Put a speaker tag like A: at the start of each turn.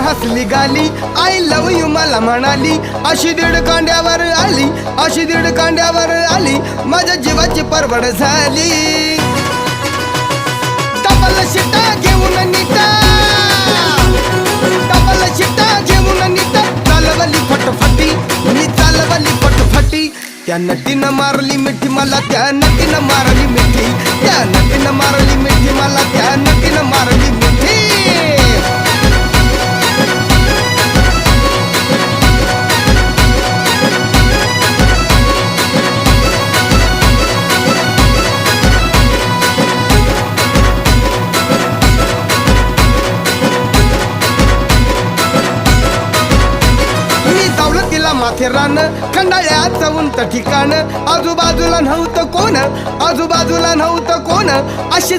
A: हसली गाली, I love you मला म्हणाली. अशी दीड कांड्यावर आली, अशी दीड कांड्यावर आली, माझ्या जीवाची परवड झाली. डबल शिटा घेऊन नीटा, डबल शिटा घेऊन नीटा, चालवली फटफटी, मी चालवली फटफटी. त्या नटीनं मारली मिठी मला, त्या नटीनं मारली मिठी, त्या नटीनं मारली मिठी मला, त्या नटीनं मारली मिठी. माथेरान खंडाळ्याचं उंच ठिकाण, आजूबाजूला नव्हतं कोण, आजूबाजूला नव्हतं कोण, अशी